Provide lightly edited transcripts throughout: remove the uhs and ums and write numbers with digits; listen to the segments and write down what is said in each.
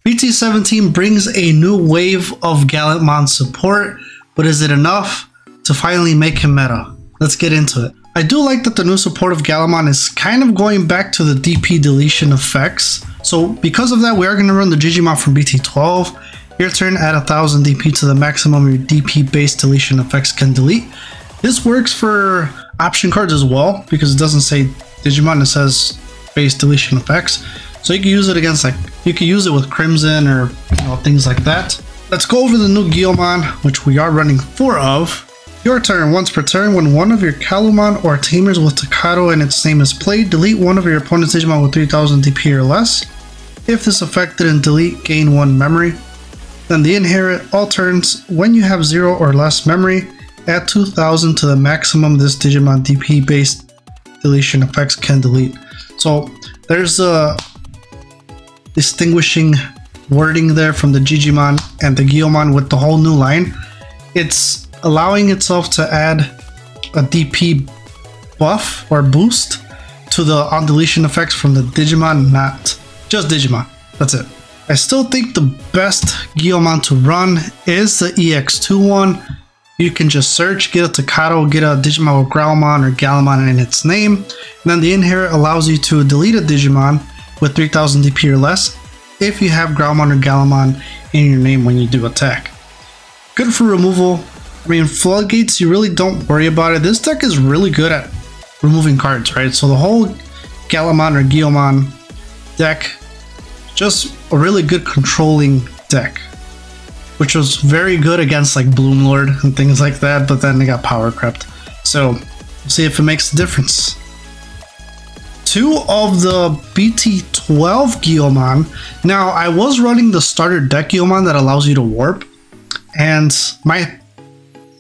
BT17 brings a new wave of Gallantmon support, but is it enough to finally make him meta? Let's get into it. I do like that the new support of Gallantmon is kind of going back to the DP deletion effects. So because of that, we are going to run the Gigimon from BT12. Your turn, add 1000 DP to the maximum your DP based deletion effects can delete. This works for option cards as well because it doesn't say Digimon, it says base deletion effects. So you can use it against, like, you can use it with Crimson or, you know, things like that. Let's go over the new Gallantmon, which we are running 4 of. Your turn, once per turn, when one of your Gallantmon or Tamers with Takato and its name is played, delete one of your opponent's Digimon with 3000 DP or less. If this effect didn't delete, gain 1 memory. Then the inherit, all turns, when you have 0 or less memory, add 2000 to the maximum this Digimon DP based deletion effects can delete. So there's a distinguishing wording there from the Gigimon and the Gallantmon with the whole new line. It's allowing itself to add a DP buff or boost to the on deletion effects from the Digimon, not just Digimon. That's it. I still think the best Gallantmon to run is the EX2 one. You can just search, get a Takato, get a Digimon with Growlmon or Gallantmon in its name, and then the inherit allows you to delete a Digimon with 3000 DP or less if you have Growlmon or Gallantmon in your name when you do attack. Good for removal. I mean, Floodgates, you really don't worry about it. This deck is really good at removing cards, right? So the whole Gallantmon or Gallantmon deck, just a really good controlling deck, which was very good against like Bloomlord and things like that, but then they got power crept. So we'll see if it makes a difference. 2 of the BT12 Gallantmon. Now, I was running the starter deck Gallantmon that allows you to warp, and my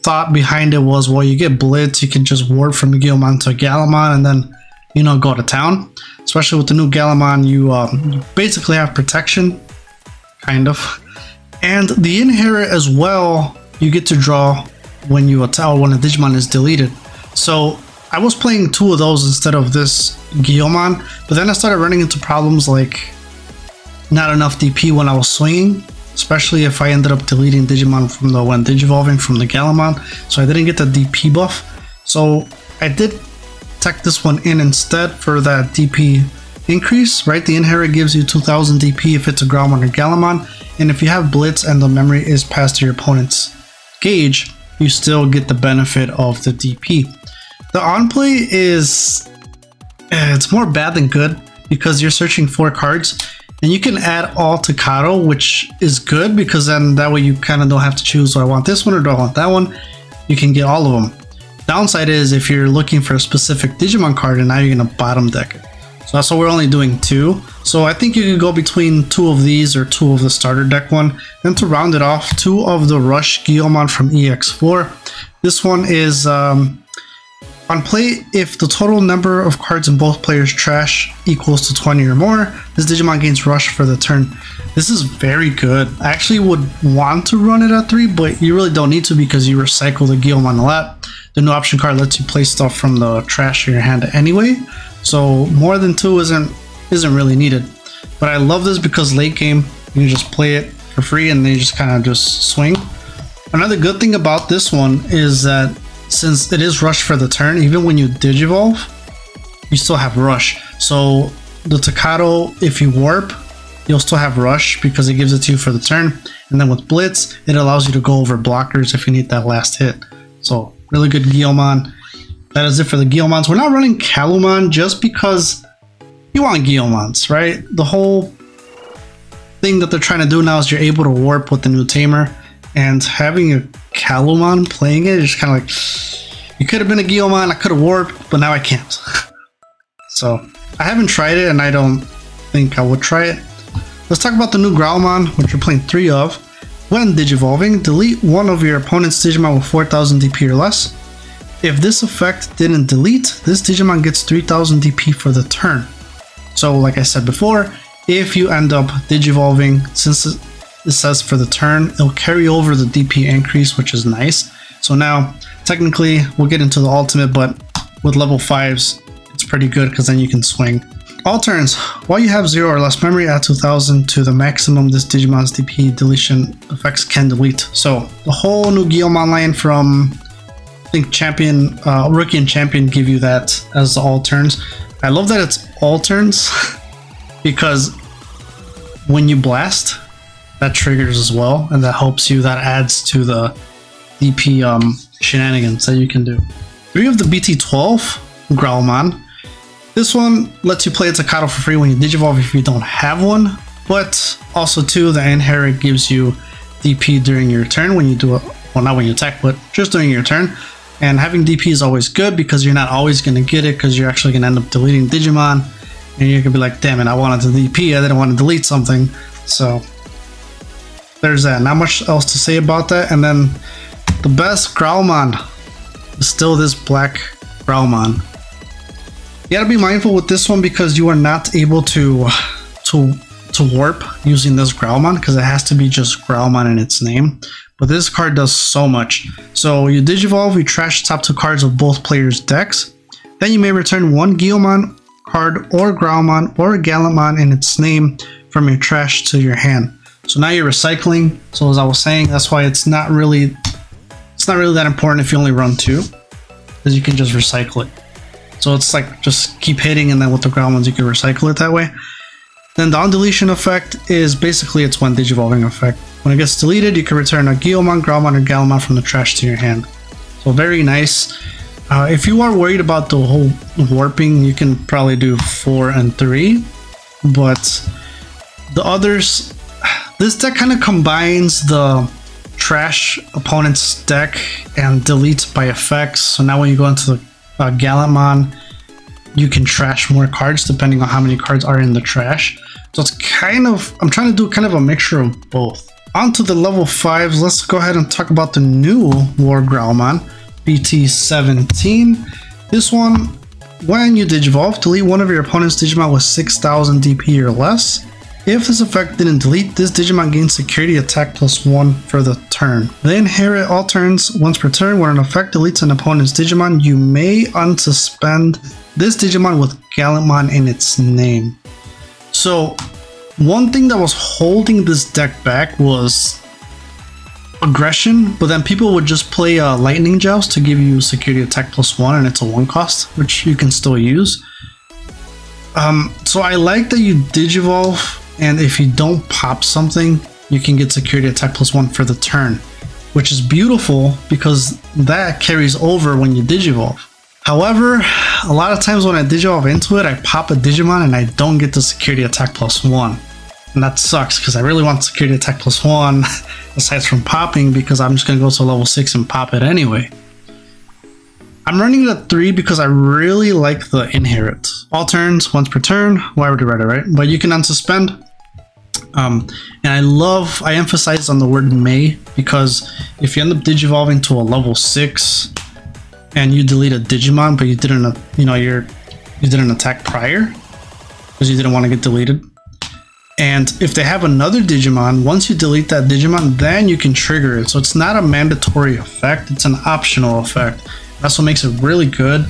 thought behind it was, well, you get Blitz, you can just warp from a Gallantmon to a Gallantmon and then, you know, go to town. Especially with the new Gallantmon, you basically have protection, kind of. And the inherit as well, you get to draw when you attack, when a Digimon is deleted. So I was playing 2 of those instead of this Gallantmon, but then I started running into problems like not enough DP when I was swinging, especially if I ended up deleting Digimon from the when Digivolving from the Gallantmon, so I didn't get the DP buff. So I did tech this one in instead for that DP increase, right? The inherit gives you 2000 DP if it's a Growlmon or Gallantmon, and if you have Blitz and the memory is passed to your opponent's gauge, you still get the benefit of the DP. The on-play is, it's more bad than good because you're searching 4 cards and you can add all Takato, which is good because then that way you kind of don't have to choose, do I want this one or do I want that one? You can get all of them. Downside is if you're looking for a specific Digimon card and now you're going to bottom deck it. So that's why we're only doing 2. So I think you can go between 2 of these or 2 of the starter deck one. Then to round it off, 2 of the Rush Gallantmon from EX4. This one is on play, if the total number of cards in both players' trash equals to 20 or more, this Digimon gains Rush for the turn. This is very good. I actually would want to run it at 3, but you really don't need to because you recycle the Gallantmon a lot. The new option card lets you play stuff from the trash in your hand anyway, so more than 2 isn't really needed. But I love this because late game you can just play it for free and then you just kind of just swing. Another good thing about this one is that since it is Rush for the turn, even when you Digivolve, you still have Rush. So the Takato, if you warp, you'll still have Rush because it gives it to you for the turn. And then with Blitz, it allows you to go over blockers if you need that last hit. So really good Gallantmon. That is it for the Gallantmons. We're not running Gallantmon just because you want Gallantmons, right? The whole thing that they're trying to do now is you're able to warp with the new Tamer, and having a Gallantmon playing it is kind of like, you could have been a Gallantmon, I could have warped, but now I can't. So I haven't tried it and I don't think I would try it. Let's talk about the new Growlmon, which we're playing 3 of. When Digivolving, delete one of your opponent's Digimon with 4000 DP or less. If this effect didn't delete, this Digimon gets 3000 DP for the turn. So like I said before, if you end up Digivolving, since it says for the turn, it'll carry over the DP increase, which is nice. So now, technically, we'll get into the ultimate, but with level 5s, it's pretty good because then you can swing. All turns, while you have 0 or less memory, add 2000 to the maximum this Digimon's DP deletion effects can delete. So the whole new Gallantmon line from, I think, Champion, Rookie and Champion give you that as the all turns. I love that it's all turns because when you blast, that triggers as well, and that helps you, that adds to the DP shenanigans that you can do. 3 of the BT12 Gallantmon. This one lets you play a Takato for free when you Digivolve if you don't have one, but also too, the Inherit gives you DP during your turn when you do it, well, not when you attack, but just during your turn. And having DP is always good because you're not always going to get it, because you're actually going to end up deleting Digimon, and you're going to be like, damn it, I wanted to DP, I didn't want to delete something. So there's that. Not much else to say about that. And then the best Gallantmon is still this black Gallantmon. You gotta be mindful with this one because you are not able to warp using this Gallantmon because it has to be just Gallantmon in its name. But this card does so much. So you Digivolve, you trash top 2 cards of both players' decks. Then you may return 1 Gallantmon card or Gallantmon or Gallantmon in its name from your trash to your hand. So now you're recycling. So as I was saying, that's why it's not really that important if you only run 2, because you can just recycle it. So it's like just keep hitting, and then with the Gallantmons you can recycle it that way. Then the undeletion effect is basically it's one Digivolving effect. When it gets deleted, you can return a Gallantmon, or Gallantmon from the trash to your hand. So very nice. If you are worried about the whole warping, you can probably do 4 and 3. But the others, this deck kind of combines the trash opponent's deck and delete by effects. So now when you go into the Gallantmon, you can trash more cards depending on how many cards are in the trash. So it's kind of, I'm trying to do kind of a mixture of both. On to the level 5s, let's go ahead and talk about the new War Gallantmon, BT17. This one, when you Digivolve, delete one of your opponent's Digimon with 6000 DP or less. If this effect didn't delete, this Digimon gains security attack +1 for the turn. The Inherit all turns once per turn. When an effect deletes an opponent's Digimon, you may unsuspend this Digimon with Gallantmon in its name. So one thing that was holding this deck back was aggression, but then people would just play Lightning Joust to give you security attack +1, and it's a 1 cost, which you can still use. So I like that you Digivolve, and if you don't pop something, you can get security attack +1 for the turn, which is beautiful because that carries over when you Digivolve. However, a lot of times when I Digivolve into it, I pop a Digimon and I don't get the security attack +1. And that sucks because I really want security attack +1 aside from popping, because I'm just going to go to level 6 and pop it anyway. I'm running it at 3 because I really like the Inherit. All turns, once per turn. Well, I already read it, right? But you can unsuspend. And I emphasize on the word may, because if you end up Digivolving to a level 6 and you delete a Digimon, but you didn't, you didn't attack prior because you didn't want to get deleted. And if they have another Digimon, once you delete that Digimon, then you can trigger it. So it's not a mandatory effect, it's an optional effect. That's what makes it really good.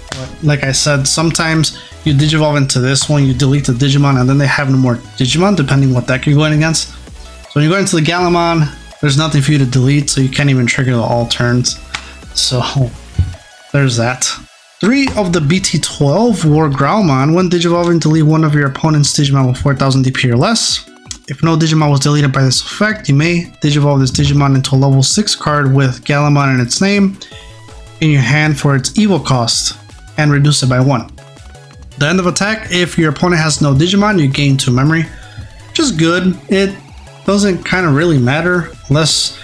But like I said, sometimes you Digivolve into this one, you delete the Digimon, and then they have no more Digimon, depending what deck you're going against. So when you go into the Gallantmon, there's nothing for you to delete, so you can't even trigger the all turns. So there's that. 3 of the BT12 War Gallantmon. When Digivolving, delete one of your opponent's Digimon with 4000 DP or less. If no Digimon was deleted by this effect, you may Digivolve this Digimon into a level 6 card with Gallantmon in its name in your hand for its evil cost and reduce it by 1. The end of attack, if your opponent has no Digimon, you gain 2 memory, which is good. It doesn't kind of really matter unless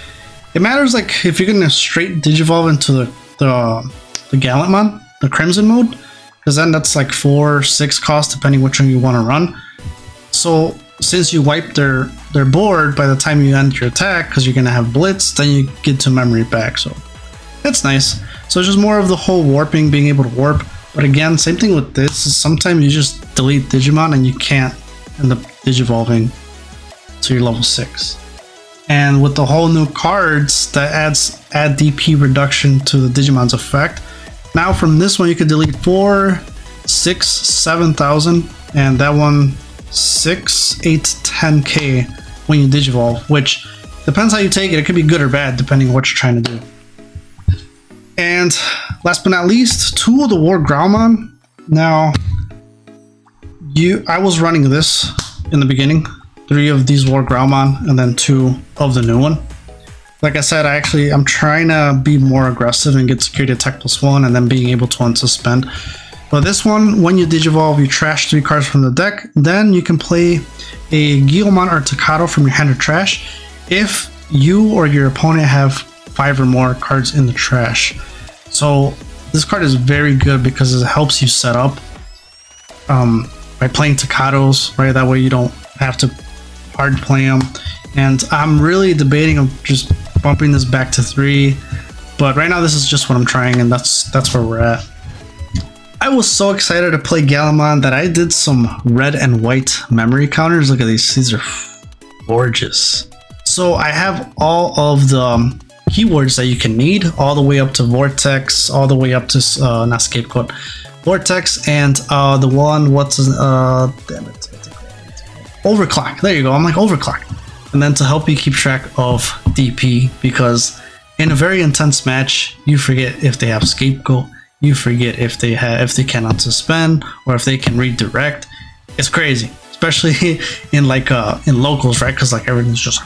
it matters like if you're gonna straight Digivolve into the Gallantmon, the Crimson mode, because then that's like 4 or 6 cost depending which one you want to run. So since you wipe their board by the time you end your attack, because you're gonna have Blitz, then you get 2 memory back. So that's nice. So it's just more of the whole warping, being able to warp. But again, same thing with this, is sometimes you just delete Digimon and you can't end up Digivolving to your level 6. And with the whole new cards that add DP reduction to the Digimon's effect, now from this one you can delete 4 6, 7,000, and that one 6, 8, 10k when you digivolve, which depends how you take it. It could be good or bad depending on what you're trying to do. And last but not least, 2 of the War Growlmon. Now, I was running this in the beginning, 3 of these War Growlmon, and then 2 of the new one. Like I said, I'm trying to be more aggressive and get security attack +1 and then being able to unsuspend. But this one, when you digivolve, you trash 3 cards from the deck. Then you can play a Gallantmon or Tocado from your hand or trash if you or your opponent have 5 or more cards in the trash. So this card is very good because it helps you set up by playing Tocados, right? That way you don't have to hard play them. And I'm really debating of just bumping this back to 3, but right now this is just what I'm trying, and that's where we're at. I was so excited to play Gallantmon that I did some red and white memory counters. Look at these are gorgeous. So I have all of the keywords that you can need, all the way up to Vortex, all the way up to not Scapegoat, Vortex, and the one, damn it, Overclock. There you go. I'm like Overclock. And then to help you keep track of DP, because in a very intense match, you forget if they have Scapegoat, you forget if they cannot suspend or if they can redirect. It's crazy, especially in in locals, right? Because like everything's just.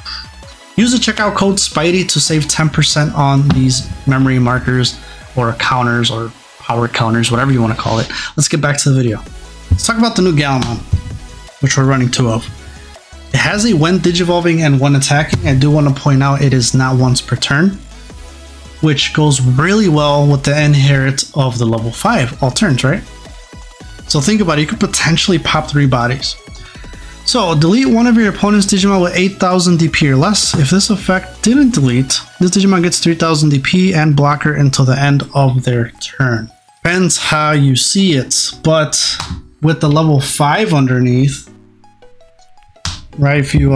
Use the checkout code Spidey to save 10% on these memory markers or counters or power counters, whatever you want to call it. Let's get back to the video. Let's talk about the new Gallantmon, which we're running 2 of. It has a when digivolving and when attacking. I do want to point out it is not once per turn, which goes really well with the inherit of the level 5 all turns, right? So think about it, you could potentially pop 3 bodies. So delete one of your opponent's Digimon with 8,000 DP or less. If this effect didn't delete, this Digimon gets 3,000 DP and blocker until the end of their turn. Depends how you see it, but with the level 5 underneath, right, if you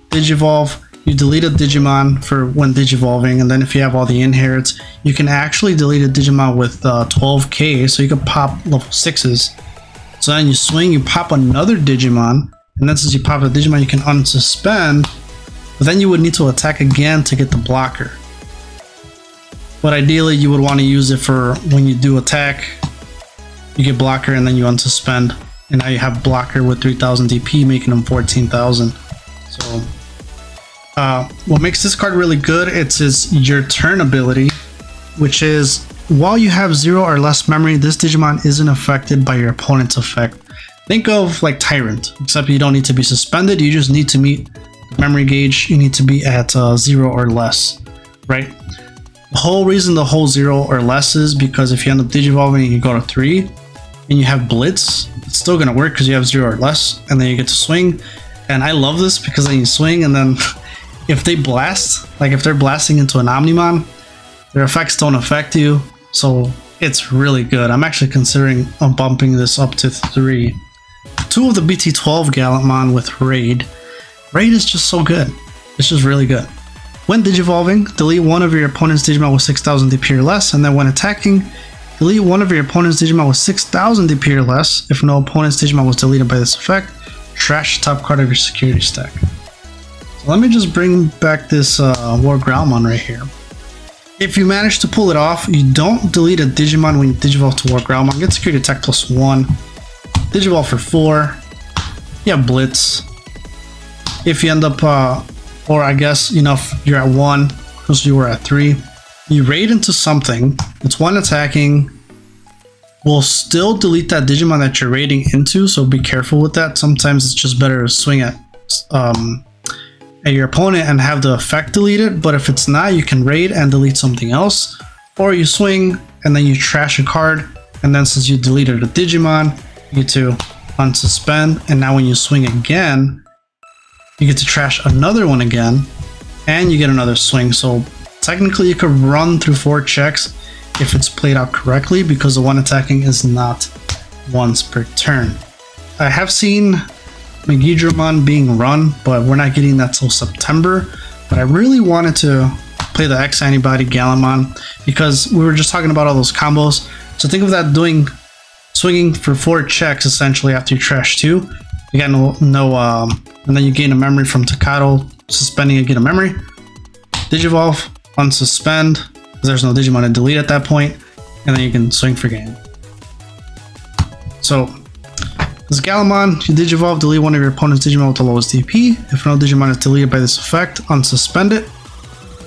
digivolve, you delete a Digimon for when digivolving, and then if you have all the inherits, you can actually delete a Digimon with 12k, so you can pop level 6s. So then you swing, you pop another Digimon, and then since you pop a Digimon, you can unsuspend, but then you would need to attack again to get the blocker. But ideally, you would want to use it for when you do attack, you get blocker, and then you unsuspend. And now you have blocker with 3,000 DP, making them 14,000. So, what makes this card really good, it's your turn ability, which is, while you have 0 or less memory, this Digimon isn't affected by your opponent's effect. Think of like Tyrant, except you don't need to be suspended, you just need to meet the memory gauge, you need to be at 0 or less, right? The whole reason the whole 0 or less is because if you end up digivolving and you go to 3, and you have Blitz, it's still going to work because you have 0 or less, and then you get to swing. And I love this because then you swing, and then if they blast, like if they're blasting into an Omnimon, their effects don't affect you, so it's really good. I'm actually considering bumping this up to 3. 2 of the BT12 Gallantmon with Raid. Raid is just so good. It's just really good. When digivolving, delete one of your opponent's Digimon with 6,000 DP or less, and then when attacking, delete one of your opponent's Digimon with 6,000 DP or less. If no opponent's Digimon was deleted by this effect, trash the top card of your security stack. So let me just bring back this War Growlmon right here. If you manage to pull it off, you don't delete a Digimon when you digivolve to War Growlmon. Get security attack +1. Digivolve for 4. You have Blitz. If you end up, or I guess, you know, if you're at 1, because you were at 3, you raid into something. It's one attacking. Will still delete that Digimon that you're raiding into, so be careful with that. Sometimes it's just better to swing at your opponent and have the effect deleted, but if it's not, you can raid and delete something else, or you swing and then you trash a card, and then since you deleted a Digimon, you get to unsuspend, and now when you swing again, you get to trash another one again, and you get another swing. So technically you could run through 4 checks if it's played out correctly, because the one attacking is not once per turn. I have seen Megidramon being run, but we're not getting that till September. But I really wanted to play the X Antibody Gallantmon because we were just talking about all those combos. So think of that doing swinging for 4 checks essentially after you trash 2. You got and then you gain a memory from Takato, suspending and get a memory. Digivolve, unsuspend, because there's no Digimon to delete at that point, and then you can swing for game. So, this Gallantmon, you Digivolve, delete one of your opponent's Digimon with the lowest DP. If no Digimon is deleted by this effect, unsuspend it.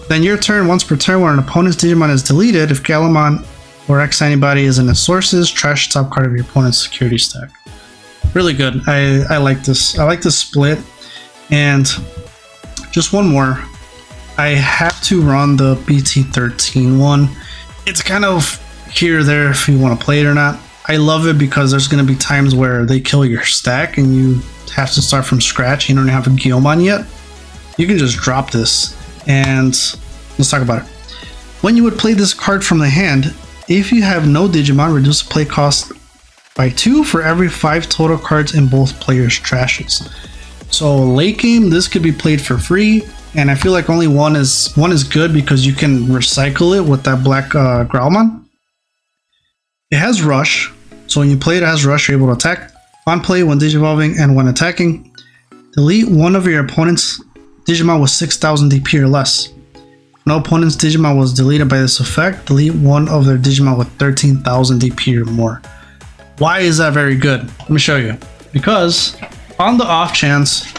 Then your turn, once per turn, when an opponent's Digimon is deleted, if Gallantmon or X anybody is in its sources, trash the top card of your opponent's security stack. Really good. I like this. I like this split. And just one more. I have to run the BT17 one. It's kind of here or there if you want to play it or not. I love it because there's going to be times where they kill your stack and you have to start from scratch. You don't have a Gallantmon yet. You can just drop this. And let's talk about it. When you would play this card from the hand, if you have no Digimon, reduce the play cost by 2 for every 5 total cards in both players' trashes. So late game, this could be played for free, and I feel like only one is good because you can recycle it with that black Gallantmon. It has Rush, so when you play it as Rush, you're able to attack. On play, when Digivolving and when attacking, delete one of your opponent's Digimon with 6,000 DP or less. No opponent's Digimon was deleted by this effect, delete one of their Digimon with 13,000 DP or more. Why is that very good? Let me show you. Because on the off chance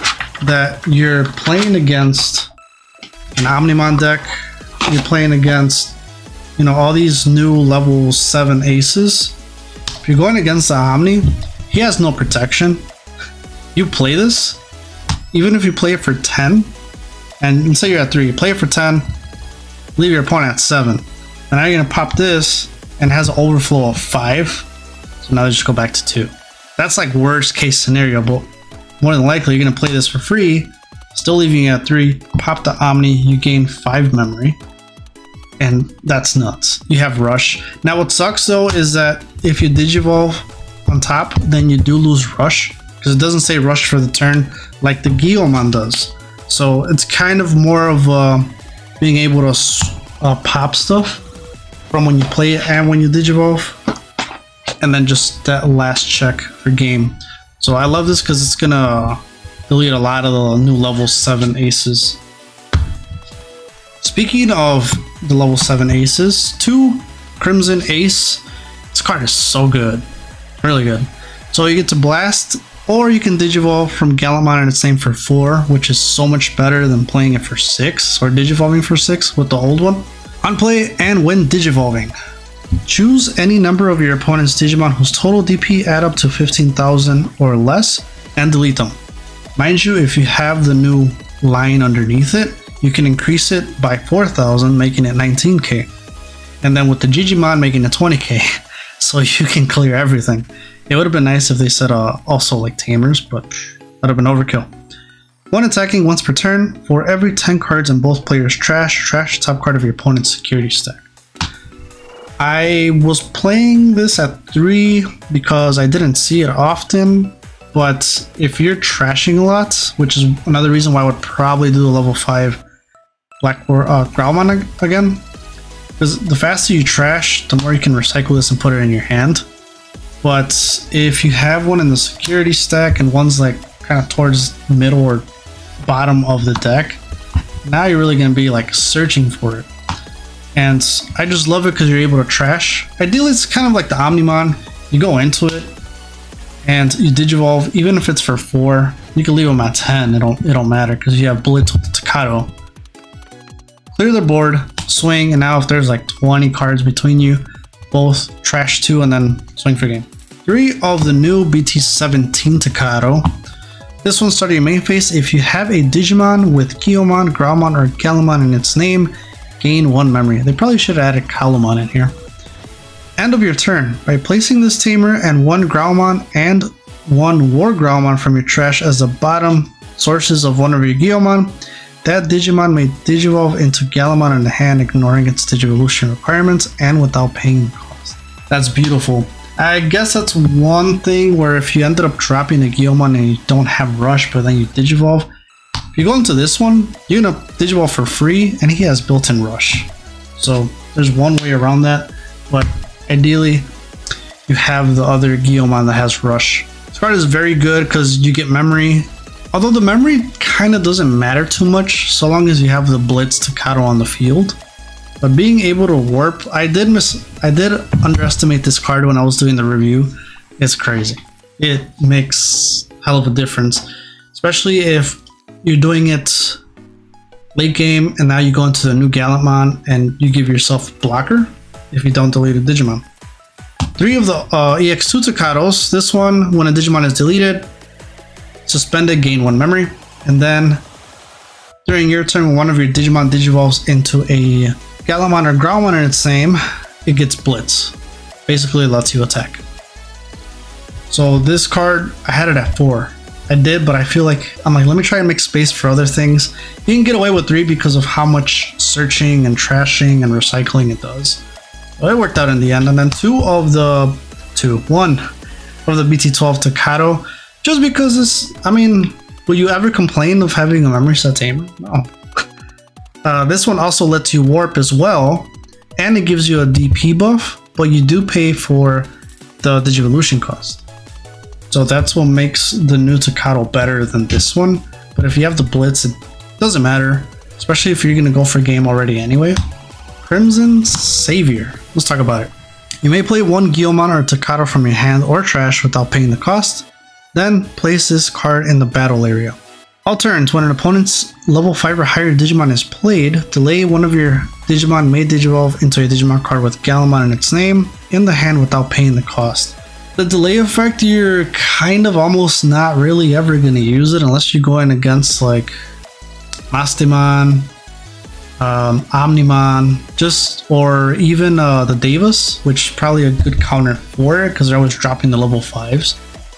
that you're playing against an Omnimon deck, you're playing against, you know, all these new level 7 aces. If you're going against the Omni, he has no protection. You play this, even if you play it for 10, and let's say you're at 3, you play it for 10, leave your opponent at 7. And now you're gonna pop this and it has an overflow of 5. So now they just go back to 2. That's like worst case scenario, but more than likely you're gonna play this for free, still leaving you at 3, pop the Omni, you gain 5 memory. And that's nuts. You have Rush. Now what sucks though is that if you Digivolve on top, then you do lose Rush, because it doesn't say Rush for the turn like the Gallantmon does. So it's kind of more of being able to pop stuff from when you play it and when you Digivolve, and then just that last check for game. So I love this because it's gonna delete a lot of the new level 7 aces. Speaking of the level 7 aces, 2 Crimson Ace. This card is so good, really good. So you get to blast, or you can Digivolve from Gallantmon and its name for 4, which is so much better than playing it for 6 or Digivolving for 6 with the old one. On play and when Digivolving, choose any number of your opponent's Digimon whose total DP add up to 15,000 or less and delete them. Mind you, if you have the new line underneath it, you can increase it by 4,000, making it 19k. And then with the Digimon, making it 20k. So you can clear everything. It would have been nice if they said also like Tamers, but that would have been overkill. When attacking once per turn, for every 10 cards in both players' trash the top card of your opponent's security stack. I was playing this at 3 because I didn't see it often, but if you're trashing a lot, which is another reason why I would probably do the level 5 Black Gallantmon again, because the faster you trash, the more you can recycle this and put it in your hand. But if you have one in the security stack and one's like kind of towards the middle or bottom of the deck, now you're really going to be like searching for it. And I just love it because you're able to trash. Ideally, it's kind of like the Omnimon. You go into it and you Digivolve, even if it's for 4, you can leave them at 10. It don't matter because you have Blitz with the Takato. Clear the board, swing, and now if there's like 20 cards between you, both trash 2 and then swing for game. 3 of the new BT17 Takato. This one started your main phase. If you have a Digimon with Gallantmon, Gallantmon, or Gallantmon in its name, gain 1 memory. They probably should have added Gallantmon in here. End of your turn. By placing this tamer and 1 Gallantmon and 1 War Gallantmon from your trash as the bottom sources of one of your Gallantmon, that Digimon may Digivolve into Gallantmon in the hand, ignoring its Digivolution requirements and without paying the cost. That's beautiful. I guess that's one thing where if you ended up dropping a Gallantmon and you don't have Rush, but then you Digivolve, if you go into this one, you're gonna Digivolve for free, and he has built-in Rush. So there's one way around that, but ideally, you have the other Gallantmon that has Rush. This card is very good because you get memory. Although the memory kind of doesn't matter too much so long as you have the Blitz Staccato on the field. But being able to warp, I did underestimate this card when I was doing the review. It's crazy. It makes hell of a difference, especially if you're doing it late game and now you go into the new Gallantmon and you give yourself a blocker if you don't delete a Digimon. 3 of the EX2 Staccatos. This one, when a Digimon is deleted, suspended, gain 1 memory, and then during your turn, when one of your Digimon digivolves into a Gallantmon or Groundmon in its name, it gets Blitz. Basically, it lets you attack. So this card, I had it at 4. I did, but I feel like, I'm like, let me try and make space for other things. You can get away with 3 because of how much searching and trashing and recycling it does. But it worked out in the end. And then 1 of the BT12 Staccato. Just because this, I mean, will you ever complain of having a memory set tamer? No. This one also lets you warp as well, and it gives you a DP buff, but you do pay for the Digivolution cost. So that's what makes the new Staccato better than this one. But if you have the Blitz, it doesn't matter, especially if you're going to go for game already anyway. Crimson Savior. Let's talk about it. You may play 1 Gallantmon or Staccato from your hand or trash without paying the cost. Then place this card in the battle area. All turns, when an opponent's level 5 or higher Digimon is played, delay one of your Digimon may digivolve into a Digimon card with Gallantmon in its name in the hand without paying the cost. The delay effect, you're kind of almost not really ever going to use it unless you're going against like Mastemon, Omnimon, or even the Davis, which is probably a good counter for it because they're always dropping the level 5s.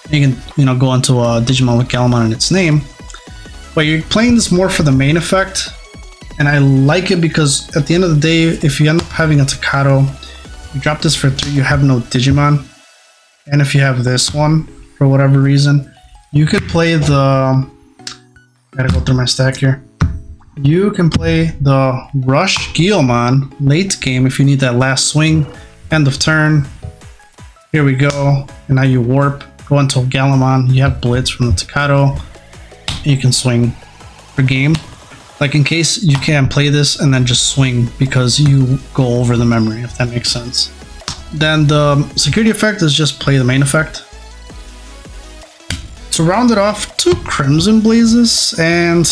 You can, go into a Digimon with Gallantmon in its name. But you're playing this more for the main effect, and I like it because at the end of the day, if you end up having a Staccato, you drop this for 3, you have no Digimon. And if you have this one, for whatever reason, you could play the... Gotta go through my stack here. You can play the Rush Gallantmon late game if you need that last swing, end of turn. Here we go, and now you warp, go into Gallantmon, you have Blitz from the Staccato. You can swing for game, like in case you can't play this and then just swing because you go over the memory, if that makes sense. Then the security effect is just play the main effect. To round it off, 2 Crimson Blazes, and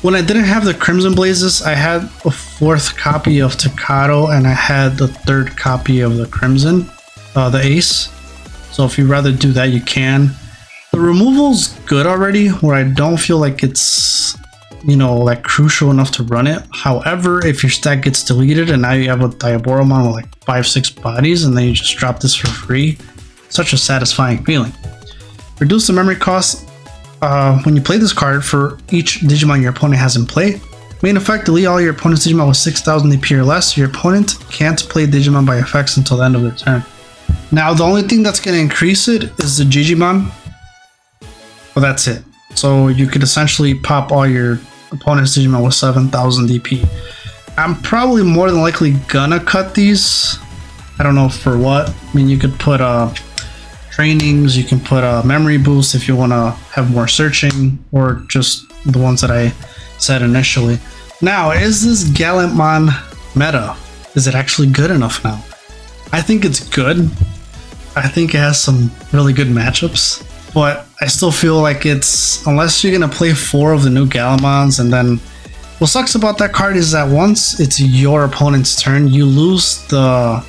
when I didn't have the Crimson Blazes, I had a 4th copy of Staccato and I had the 3rd copy of the Crimson, the Ace. So if you'd rather do that, you can. The removal's good already, where I don't feel like it's, like crucial enough to run it. However, if your stack gets deleted and now you have a Diaboromon with like 5-6 bodies and then you just drop this for free, such a satisfying feeling. Reduce the memory cost when you play this card for each Digimon your opponent has in play. Main effect, delete all your opponent's Digimon with 6,000 AP or less. Your opponent can't play Digimon by effects until the end of their turn. Now, the only thing that's going to increase it is the Digimon. But that's it. So you could essentially pop all your opponent's Digimon with 7,000 DP. I'm probably more than likely gonna cut these. I don't know for what. I mean, you could put trainings, you can put a memory boost if you want to have more searching, or just the ones that I said initially. Now, is this Gallantmon meta? Is it actually good enough now? I think it's good. I think it has some really good matchups. But I still feel like it's, unless you're going to play 4 of the new Gallantmons, and then what sucks about that card is that once it's your opponent's turn, you lose the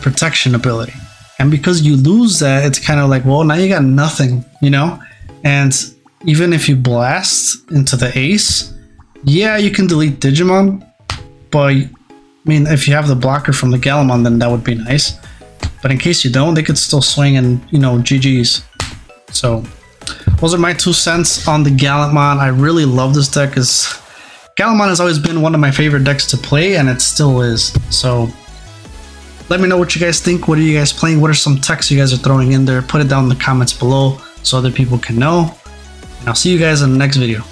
protection ability. And because you lose that, it's kind of like, well, now you got nothing, And even if you blast into the Ace, yeah, you can delete Digimon. But, I mean, if you have the blocker from the Gallantmon, then that would be nice. But in case you don't, they could still swing and, GG's. So those are my 2 cents on the Gallantmon. I really love this deck because Gallantmon has always been one of my favorite decks to play, and it still is. So let me know what you guys think. What are you guys playing? What are some techs you guys are throwing in there? Put it down in the comments below so other people can know. And I'll see you guys in the next video.